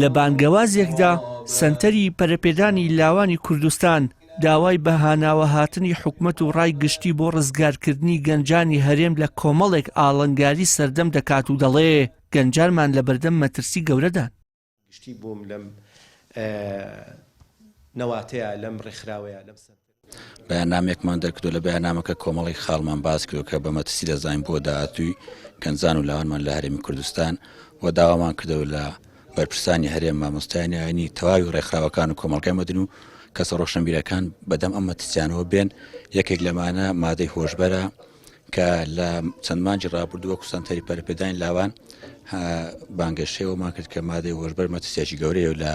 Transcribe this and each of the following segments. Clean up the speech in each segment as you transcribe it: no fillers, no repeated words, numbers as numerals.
لە بانگەوازێکدا سەنتەری پەرەپێدانی لاوانی کوردستان داوای بەهاناوە هاتنی حکومەت و ڕای گشتی بۆ ڕزگارکردنی گەنجانی هەرێم لە کۆمەڵێک ئاڵنگاری سەردەم دەکات و دەڵێ گەنجانمان لە بەردەم مەترسی گەورەدان. گشتی بووم لەم نەواتەیە لەم ڕێکخراوەیە لەم بەیاننامێکمان دەرکردو لە بەیاننامەکە کۆمەڵی خاڵمان باس کردو کە بە مەترسی دەزانین بۆ داهاتووی گەنجان و لاوانمان لە هەرێمی کوردستان و داوامان کردەوە لە بەرپرسانی هەرێم مامۆستایانی ئاینی تەواوی ڕێکخراوەکان و کۆمەڵگەی مەدن و کەسە ڕۆشنبیرەکان بەدەم ئەم مەترسیانەوە بێن. یەکێک لەمانە مادەی هۆشبەرە کە لە چەند مانجی ڕابردووە وەکو سەنتەری پەرەپێدانی لاوان بانگەشەیەوەمان کرد کە مادەی هۆشبەر مەترسیێکی گەورەیە و لە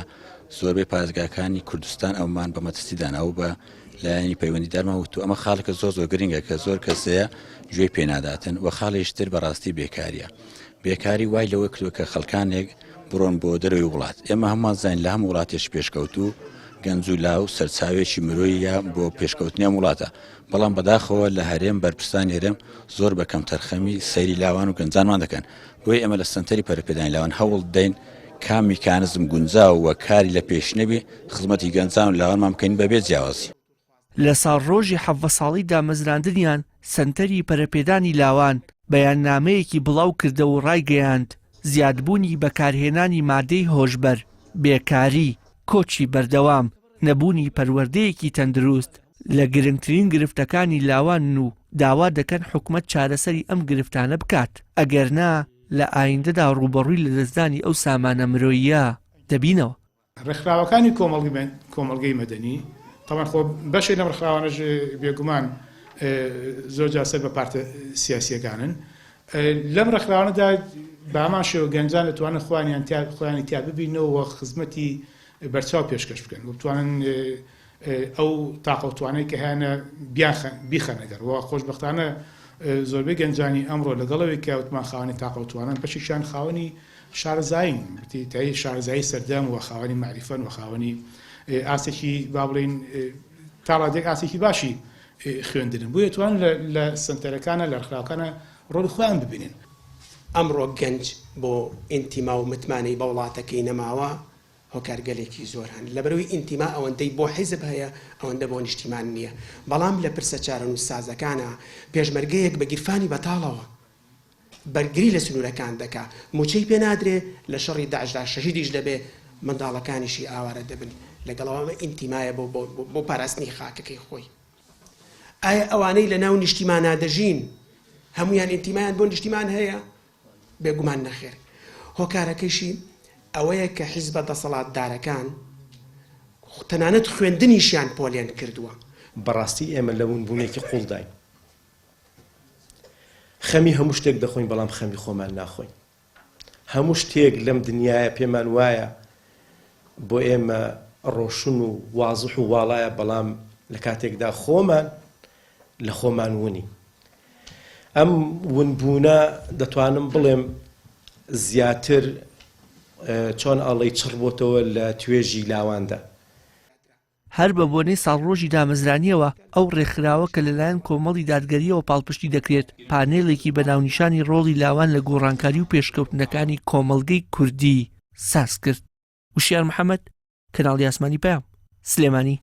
زۆربەی پارێزگاکانی کوردستان ئەومان بە مەترسی داناوە بە لایەنی پەیوەندیدارمان وتو ئەمە خاڵێکە زۆر گرنگە کە زۆر کەسەیە گوێی پێناداتن و خاڵێشتر بەڕاستی بێکاریە. بێکاری وای لەوە کردووە کە خەڵکانێک بڕۆن بۆ دەرەوەی وڵات. ئێمە هەمومان زانین لە هەموو وڵاتێش پێشکەوتو گەنج و لاو سەرچاوێکی مرۆیە بۆ پێشکەوتنی ئەم وڵاتە، بەڵام بەداخەوە لە هەرێم بەرپرسانی هەرێم زۆر بە کەم تەرخەمی سەیری لاوان و گەنجانمان دەکەن. بۆی ئێمە لە سەنتەری پەرەپێدانی لاوان هەوڵ دەین کام میکانزم گونجاو و کاری لە پێشنەبی خزمەتی گەنجان و لاوانمان بکەین بەبێ جیاوازی. لە ساڵڕۆژی 7 ساڵی دامەزراندنیان سەنتەری پەرەپێدانی لاوان بەیاننامەیەکی بڵاو کردە و ڕایگەیاند زیادبوونی بەکارهێنانی مادەی هۆشبەر، بێکاری، کۆچی بەردەوام، نەبوونی پەروەردەیەکی تەندروست لە گرنگترین گرفتەکانی لاوان و داوا دەکەن حکومەت چارەسەری ئەم گرفتانە بکات، ئەگەرنا لە ئایندەدا ڕوبەڕووی لە دەستدانی ئەو سامانە مرۆییە دەبینەوە. ڕێکخراوەکانی کۆمەڵگەی مەدەنی طبعا خۆ بەشێک لەم ڕێکخراوانەش بێگومان زۆر جاسەر بە پارتە سیاسیەکانن. لەم ڕێکخراوانەدا بە هەمان شێوە گەنجان دەتوانن خۆیانی تیا ببینەوە خزمەتی بەرچاو پێشکەش بکەن و بتوانن ئەو تاقەوتوانەی کە هیانە بیخەنەگەر و خۆشبەختانە زۆربەی گەنجانی ئەمڕۆ لەگەڵەوەی کە وتمان خاوەنی تاقەوتوانن بەشێکیان خاوەنی شارەزایین تایی شارەزایی سەردەم و خاوەنی معریفەن و خاوەنی ئاسێکی با بڵێن تا ڕادێک ئاسێکی باشی خوێندنن بۆ دەتوانن لە سنتەرەکانە لە ڕێکخراوەکانە ڕۆڵی خۆیان ببینن. ئەمڕۆ گەنج بۆ ئینتیما و متمانەی بە وڵاتەکەی نەماوە هۆکارگەلێکی زۆر هەن لەبەرەوەی ئینتیما ئەوەندەی بۆ حیزب هەیە ئەوەندە بۆ نیشتیمان نییە، بەڵام لە پرسە چارەن و سازەکانە پێشمەرگەیەک بە گیرفانی بەتاڵەوە بەرگری لە سنوورەکان دەکا، موچەی پێ نادرێ لە شەڕی داعشدا شەهیدیش دەبێ، منداڵەکانیشی ئاوارە دەبن، لەگەڵەوە ئینتیمایە بۆ پاراستنی خاکەکەی خۆی. ئایا ئەوانەی لە ناو نیشتیمانە دەژین هەمویان ئینتیمایان بۆ نیشتیمان هەیە؟ بێگومان نەخێر. هۆکارەکەیشی ئەوەیە کە حیزبە دەسەڵاتدارەکان تەنانەت خوێندنیشیان پۆلیان کردووە. بەڕاستی ئێمە لەون بوونێکی قوڵداین، خەمی هەموو شتێک دەخۆین بەڵام خەمی خۆمان ناخۆین. هەموو شتێک لەم دنیاە پێمان وایە بۆ ئێمە ڕۆشن و وازح و واڵایە، بەڵام لە کاتێکدا خۆمان لە خۆمان ونی. ئەم ونبوونە دەتوانم بڵێم زیاتر چۆن ئاڵی چڕ بۆتەوە لە توێژی لاواندا. هەر بە بۆنەی ساڵڕۆژی دامەزرانیەوە ئەو ڕێکخراوە کە لەلایەن کۆمەڵی دادگەریەوە پاڵپشتی دەکرێت پانێڵێکی بەناونیشانی ڕۆڵی لاوان لە گۆڕانکاری و پێشکەوتنەکانی کۆمەڵگەی کوردی ساز کرد. وشیار محەممەد، کەناڵی ئاسمانی پەیام، سلێمانی.